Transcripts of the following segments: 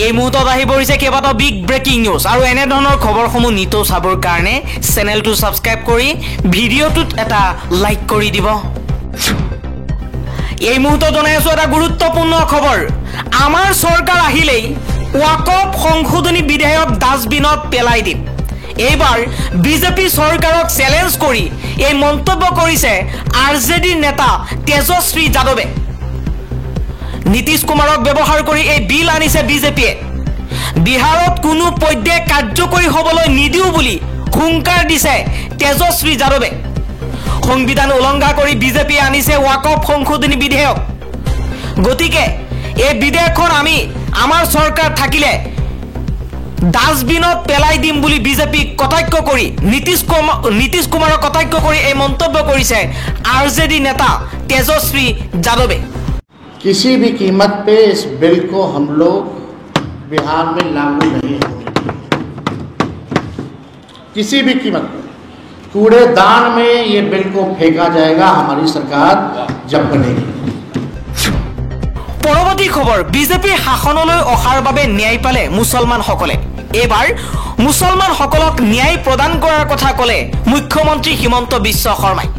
এই মুহূৰ্তত আহি পৰিছে কেইবাটাও বিগ ব্ৰেকিং নিউজ আৰু এনে ধৰণৰ খবৰসমূহ নিতৌ চাবৰ কাৰণে চেনেলটো সাবস্ক্ৰাইব কৰি ভিডিঅ'টোত এটা লাইক কৰি দিব। এই মুহূৰ্তত জনাই আছো এটা গুৰুত্বপূৰ্ণ খবৰ। আমাৰ চৰকাৰ আহিলেই ওয়াকফ সংশোধনী বিধেয়ক ডাষ্টবিনত পেলাই দিম। এইবাৰ বিজেপি চৰকাৰক চ্যালেঞ্জ কৰি এই মন্তব্য কৰিছে আৰজেডিৰ নেতা তেজস্বী যাদৱে। নীতিশ কুমাৰক ব্যৱহাৰ কৰি এই বিল আনিছে বিজেপিয়ে। বিহাৰত কোনো পৰ্যায় কাৰ্যকৰী হ'বলৈ নিদিও বুলি হুংকাৰ দিছে তেজস্বী যাদৱে। সংবিধান উলংঘা কৰি বিজেপিয়ে আনিছে ওয়াকফ সংশোধনী বিধেয়ক। গতিকে এই বিধেয়কখন আমি আমাৰ চৰকাৰ থাকিলে ডাষ্টবিনত পেলাই দিম বুলি বিজেপিক কটাক্ষ কৰি নীতিশ কুমাৰক কটাক্ষ কৰি এই মন্তব্য কৰিছে আৰজেডি নেতা তেজস্বী যাদৱে। किसी भी कीमत पे इस बिल को हम लोग बिहार में लागू नहीं होंगे, किसी भी कीमत पे। कूड़ेदान में ये बिल को फेंका जाएगा हमारी सरकार जब बनेगी। পৰৱৰ্তী খবৰ, বিজেপিৰ শাসনলৈ অহাৰ বাবে ন্যায় পালে মুছলমানসকলে। এইবাৰ মুছলমানসকলক ন্যায় প্ৰদান কৰাৰ কথা ক'লে মুখ্যমন্ত্ৰী হিমন্ত বিশ্ব শৰ্মাই।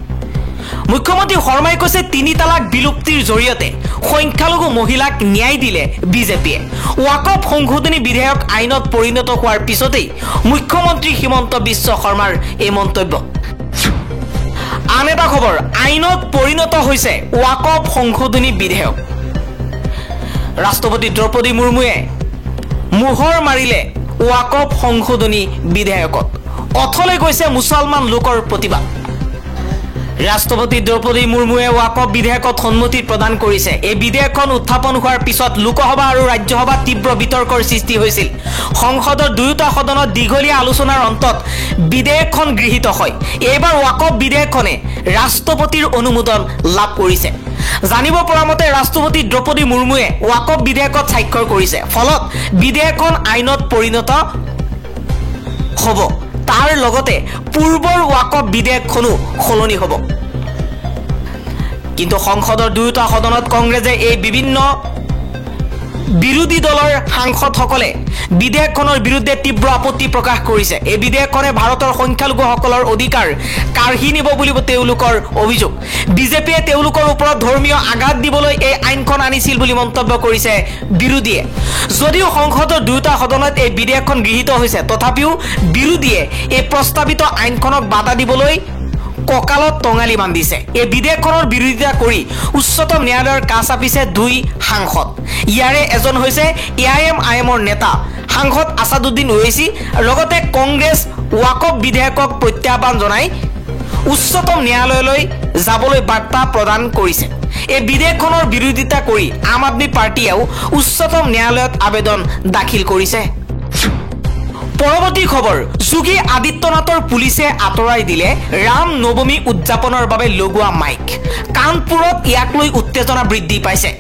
মুখ্যমন্ত্ৰী শৰ্মাই কৈছে ৩ তালাক বিলুপ্তিৰ জৰিয়তে সংখ্যালঘু মহিলাক ন্যায় দিলে বিজেপিয়ে। ওয়াকফ সংশোধনী বিধেয়ক আইনত পৰিণত হোৱাৰ পিছতেই মুখ্যমন্ত্ৰী হিমন্ত বিশ্ব শৰ্মাৰ এই মন্তব্য। আন এটা খবৰ, আইনত পৰিণত হৈছে ওয়াকফ সংশোধনী বিধেয়ক। ৰাষ্ট্ৰপতি দ্ৰৌপদী মুৰ্মুৱে মোহৰ মাৰিলে ওয়াকফ সংশোধনী বিধেয়কত। অথলে গৈছে মুছলমান লোকৰ প্ৰতিবাদ। ৰাষ্ট্ৰপতি দ্ৰৌপদী মুৰ্মুৱে ওয়াকফ বিধেয়কত সন্মতি প্ৰদান কৰিছে। এই বিধেয়কখন উত্থাপন হোৱাৰ পিছত লোকসভা আৰু ৰাজ্যসভাত তীব্ৰ বিতৰ্কৰ সৃষ্টি হৈছিল। সংসদৰ দুয়োটা সদনত দীঘলীয়া আলোচনাৰ অন্তত বিধেয়কখন গৃহীত হয়। এইবাৰ ওয়াকফ বিধেয়কখনে ৰাষ্ট্ৰপতিৰ অনুমোদন লাভ কৰিছে। জানিব পৰা মতে ৰাষ্ট্ৰপতি দ্ৰৌপদী মুৰ্মুৱে ওয়াকফ বিধেয়কত স্বাক্ষৰ কৰিছে। ফলত বিধেয়কখন আইনত পৰিণত হ'ব। তাৰ লগতে পূৰ্বৰ ওয়াকফ বিধেয়কখনো সলনি হ'ব। কিন্তু সংসদৰ দুয়োটা সদনত কংগ্ৰেছে এই বিভিন্ন বিৰোধী দলৰ সাংসদসকলে বিধেয়কখনৰ বিৰুদ্ধে তীব্ৰ আপত্তি প্ৰকাশ কৰিছে। এই বিধেয়কখনে ভাৰতৰ সংখ্যালঘুসকলৰ অধিকাৰ কাঢ়ি নিব বুলি তেওঁলোকৰ অভিযোগ। বিজেপিয়ে তেওঁলোকৰ ওপৰত ধৰ্মীয় আঘাত দিবলৈ এই আইনখন আনিছিল বুলি মন্তব্য কৰিছে বিৰোধীয়ে। যদিও সংসদৰ দুয়োটা সদনত এই বিধেয়কখন গৃহীত হৈছে, তথাপিও বিৰোধীয়ে এই প্ৰস্তাৱিত আইনখনক বাধা দিবলৈ কঁকালত টঙালি বান্ধিছে। এই বিধেয়কখনৰ বিৰোধিতা কৰি উচ্চতম ন্যায়ালয়ৰ কাষ চাপিছে 2 সাংসদ। ইয়াৰে এজন হৈছে AIM-IMৰ নেতা সাংসদ আছাদুদ্দিন ওৱেইচি। লগতে কংগ্ৰেছ ওয়াকফ বিধেয়কক প্ৰত্যাহ্বান জনাই উচ্চতম ন্যায়ালয়লৈ যাবলৈ বাৰ্তা প্ৰদান কৰিছে। এই বিধেয়কখনৰ বিৰোধিতা কৰি আম আদমি পাৰ্টিয়েও উচ্চতম ন্যায়ালয়ত আবেদন দাখিল কৰিছে। পৰৱৰ্তী খবৰ, যোগী আদিত্যনাথৰ পুলিচে আঁতৰাই দিলে ৰাম নৱমী উদযাপনৰ বাবে লগোৱা মাইক। কানপুৰত ইয়াক লৈ উত্তেজনা বৃদ্ধি পাইছে।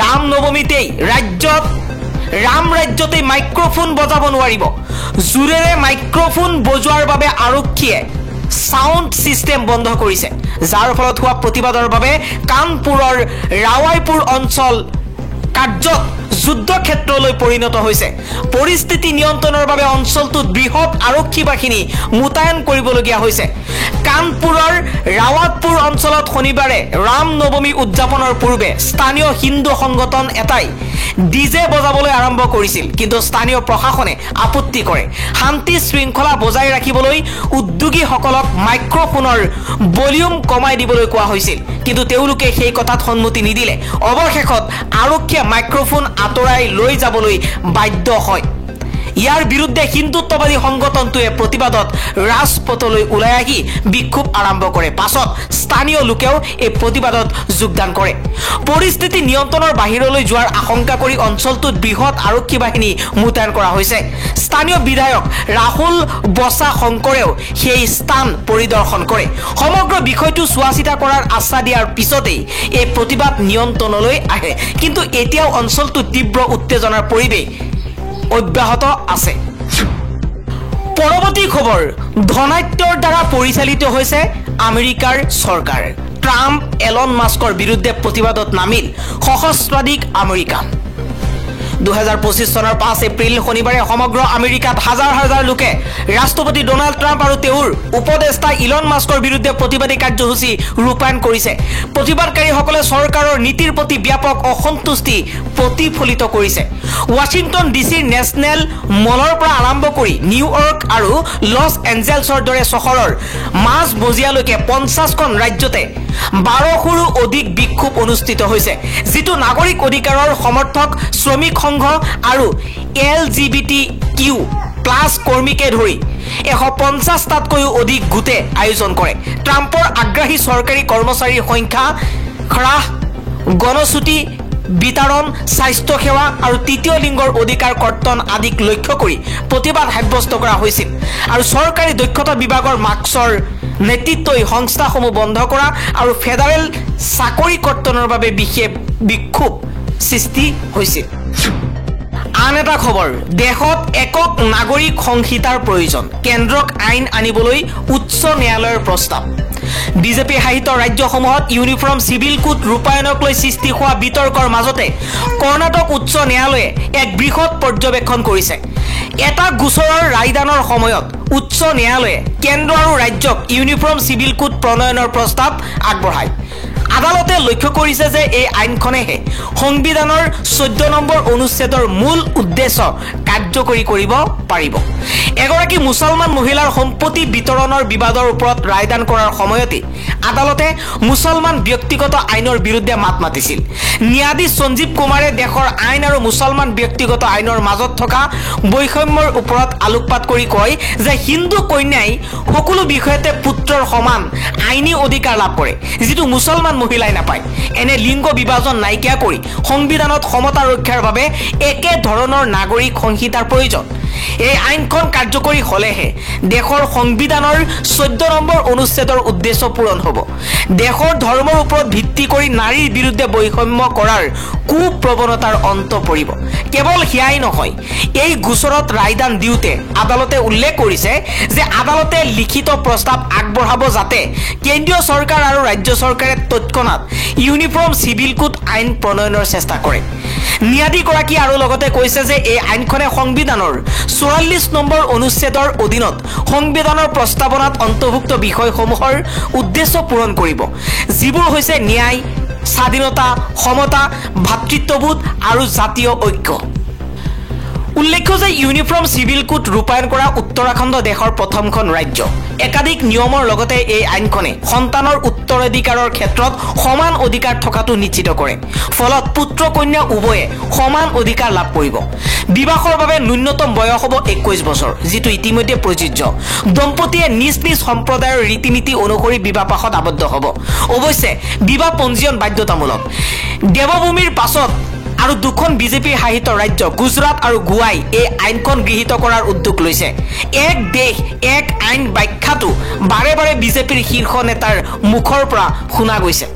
ৰাম নৱমীতেই ৰাজ্যতেই মাইক্ৰফোন বজাব নোৱাৰিব। জোৰেৰে মাইক্ৰফোন বজোৱাৰ বাবে আৰক্ষীয়ে সাউণ্ড সিস্টেম বন্ধ কৰিছে, যাৰ ফলত হোৱা প্ৰতিবাদৰ বাবে কানপুৰৰ ৰাৱাইপুৰ অঞ্চল কাৰ্যত যুদ্ধক্ষেত্ৰলৈ পৰিণত হৈছে। পৰিস্থিতি নিয়ন্ত্ৰণৰ বাবে অঞ্চলটোত বৃহৎ আৰক্ষী বাহিনী মোতায়েন কৰিবলগীয়া হৈছে। কানপুৰৰ ৰাৱাতপুৰ অঞ্চলত শনিবাৰে ৰাম নৱমী উদযাপনৰ পূৰ্বে স্থানীয় হিন্দু সংগঠন এটাই ডিজে বজাবলৈ আৰম্ভ কৰিছিল, কিন্তু স্থানীয় প্ৰশাসনে আপত্তি কৰে। শান্তি শৃংখলা বজাই ৰাখিবলৈ উদ্যোগীসকলক মাইক্ৰফোনৰ ভলিউম কমাই দিবলৈ কোৱা হৈছিল, কিন্তু তেওঁলোকে সেই কথাত সন্মতি নিদিলে। অৱশেষত আৰক্ষীয়ে মাইক্ৰফোন আঁতৰাই লৈ যাবলৈ বাধ্য হয়। ইয়াৰ বিৰুদ্ধে হিন্দুত্ববাদী সংগঠনটোৱে প্ৰতিবাদত ৰাজপথলৈ ওলাই আহি বিক্ষোভ আৰম্ভ কৰে। পাছত স্থানীয় লোকেও এই প্ৰতিবাদত যোগদান কৰে। পৰিস্থিতি নিয়ন্ত্ৰণৰ বাহিৰলৈ যোৱাৰ আশংকা কৰি অঞ্চলটোত বৃহৎ আৰক্ষী বাহিনী মোতায়েন কৰা হৈছে। স্থানীয় বিধায়ক ৰাহুল বসা শংকৰেও সেই স্থান পৰিদৰ্শন কৰে। সমগ্ৰ বিষয়টো চোৱা চিতা কৰাৰ আশ্বাস দিয়াৰ পিছতেই এই প্ৰতিবাদ নিয়ন্ত্ৰণলৈ আহে। কিন্তু এতিয়াও অঞ্চলটোত তীব্ৰ উত্তেজনাৰ পৰিৱেশ অব্যাহত আছে। পৰৱৰ্তী খবৰ, ধনাঢ্যৰ দ্বাৰা পৰিচালিত হৈছে আমেৰিকাৰ চৰকাৰ। ট্ৰাম্প এলন মাস্কৰ বিৰুদ্ধে প্ৰতিবাদত নামিল সহস্ৰাধিক আমেৰিকান। 2025 চনৰ 5 এপ্ৰিল শনিবাৰে সমগ্ৰ আমেৰিকাত হাজাৰ হাজাৰ লোকে ৰাষ্ট্ৰপতি ডোনাল্ড ট্ৰাম্প আৰু তেওঁৰ উপদেষ্টা ইলন মাস্কৰ বিৰুদ্ধে প্ৰতিবাদী কাৰ্যসূচী ৰূপায়ণ কৰিছে। প্ৰতিবাদকাৰীসকলে চৰকাৰৰ নীতিৰ প্ৰতি ব্যাপক অসন্তুষ্টি প্ৰতিফলিত কৰিছে। ৱাশ্বিংটন ডিচিৰ নেশ্যনেল মলৰ পৰা আৰম্ভ কৰি নিউয়ৰ্ক আৰু লছ এঞ্জেলছৰ দৰে চহৰৰ মাজ মজিয়ালৈকে 50খন ৰাজ্যতে 12শৰো অধিক বিক্ষোভ অনুষ্ঠিত হৈছে, যিটো নাগৰিক অধিকাৰৰ সমৰ্থক শ্ৰমিক সংঘ আৰু LGBTQ+ কৰ্মীকে ধৰি 150টাতকৈও অধিক গোটে আয়োজন কৰে। ট্ৰাম্পৰ আগ্ৰাহী চৰকাৰী কৰ্মচাৰীৰ সংখ্যা হ্ৰাস, গণছুটি বিতৰণ, স্বাস্থ্য সেৱা আৰু তৃতীয় লিংগৰ অধিকাৰ কৰ্তন আদিক লক্ষ্য কৰি প্ৰতিবাদ সাব্যস্ত কৰা হৈছিল আৰু চৰকাৰী দক্ষতা বিভাগৰ মাস্কৰ নেতৃত্বই সংস্থাসমূহ বন্ধ কৰা আৰু ফেডাৰেল চাকৰি কৰ্তনৰ বাবে বিশেষ বিক্ষোভ সৃষ্টি হৈছিল। আন এটা খবৰ, দেশত একক নাগৰিক সংহিতাৰ প্ৰয়োজন, কেন্দ্ৰক আইন আনিবলৈ উচ্চ ন্যায়ালয়ৰ প্ৰস্তাৱ। বিজেপি শাসিত ৰাজ্যসমূহত ইউনিফৰ্ম চিভিল কোড ৰূপায়ণক লৈ সৃষ্টি হোৱা বিতৰ্কৰ মাজতে কৰ্ণাটক উচ্চ ন্যায়ালয়ে এক বৃহৎ পৰ্যবেক্ষণ কৰিছে। এটা গোচৰৰ ৰায়দানৰ সময়ত উচ্চ ন্যায়ালয়ে কেন্দ্ৰ আৰু ৰাজ্যক ইউনিফৰ্ম চিভিল কোড প্ৰণয়নৰ প্ৰস্তাৱ আগবঢ়ায়। আদালতে লক্ষ্য কৰিছে যে এই আইনখনেহে সংবিধানৰ 14 নম্বৰ অনুচ্ছেদৰ মূল উদ্দেশ্য কাৰ্যকৰী কৰিব পাৰিব। এগৰাকী মুছলমান মহিলাৰ সম্পত্তি বিতৰণৰ বিবাদৰ ওপৰত ৰায়দান কৰাৰ সময়তে আদালতে মুছলমান ব্যক্তিগত আইনৰ বিৰুদ্ধে মাত মাতিছিল। ন্যায়াধীশ সঞ্জীৱ কুমাৰে দেশৰ আইন আৰু মুছলমান ব্যক্তিগত আইনৰ মাজত থকা বৈষম্যৰ ওপৰত আলোকপাত কৰি কয় যে হিন্দু কন্যাই সকলো বিষয়তে পুত্ৰৰ সমান আইনী অধিকাৰ লাভ কৰে, যিটো মুছলমান মহিলাই নাপায়। এনে লিংগ বিভাজন নাইকিয়া কৰি সংবিধানত সমতা ৰক্ষাৰ বাবে একে ধৰণৰ নাগৰিক সংহিতাৰ প্ৰয়োজন। এই আইনখন কাৰ্যকৰী হলেহে দেশৰ সংবিধানৰ 14 নম্বৰ অনুচ্ছেদৰ উদ্দেশ্য পূৰণ হ'ব। দেশৰ ধৰ্মৰ ওপৰত ভিত্তি কৰি নাৰীৰ বিৰুদ্ধে বৈষম্য কৰাৰ কুপ্ৰৱণতাৰ অন্ত পৰিব। কেৱল সেয়াই নহয়, এই গোচৰত ৰায়দান দিওঁতে আদালতে উল্লেখ কৰিছে যে আদালতে লিখিত প্ৰস্তাৱ আগবঢ়াব যাতে কেন্দ্ৰীয় চৰকাৰ আৰু ৰাজ্য চৰকাৰে তৎক্ষণাত ইউনিফৰ্ম চিভিল কোড আইন প্ৰণয়নৰ চেষ্টা কৰে। ন্যায়াধীশগৰাকীয়ে আৰু লগতে কৈছে যে এই আইনখনে সংবিধানৰ 44 নম্বৰ অনুচ্ছেদৰ অধীনত সংবিধানৰ প্ৰস্তাৱনাত অন্তৰ্ভুক্ত বিষয়সমূহৰ উদ্দেশ্য পূৰণ কৰিব, যিবোৰ হৈছে ন্যায়, স্বাধীনতা, সমতা, ভাতৃত্ববোধ আৰু জাতীয় ঐক্য। উল্লেখ্য যে ইউনিফৰ্ম চিভিল কোড ৰূপায়ণ কৰা উত্তৰাখণ্ড দেশৰ প্ৰথমখন ৰাজ্য। একাধিক নিয়মৰ লগতে এই আইনখনে সন্তানৰ উত্তৰাধিকাৰৰ ক্ষেত্ৰত সমান অধিকাৰ থকাটো নিশ্চিত কৰে। ফলত পুত্ৰ কন্যা উভয়ে সমান অধিকাৰ লাভ কৰিব। বিবাহৰ বাবে ন্যূনতম বয়স হ'ব 21 বছৰ, যিটো ইতিমধ্যে প্ৰযোজ্য। দম্পতীয়ে নিজ নিজ সম্প্ৰদায়ৰ ৰীতি নীতি অনুসৰি বিবাহপাশত আবদ্ধ হ'ব। অৱশ্যে বিবাহ পঞ্জীয়ন বাধ্যতামূলক। দেৱভূমিৰ পাছত আৰু দুখন বিজেপি শাসিত ৰাজ্য গুজৰাট আৰু গোৱাই এই আইনখন গৃহীত কৰাৰ উদ্যোগ লৈছে। এক দেশ এক আইন ব্যাখ্যাটো বাৰে বাৰে বিজেপিৰ শীৰ্ষ নেতাৰ মুখৰ পৰা শুনা গৈছে।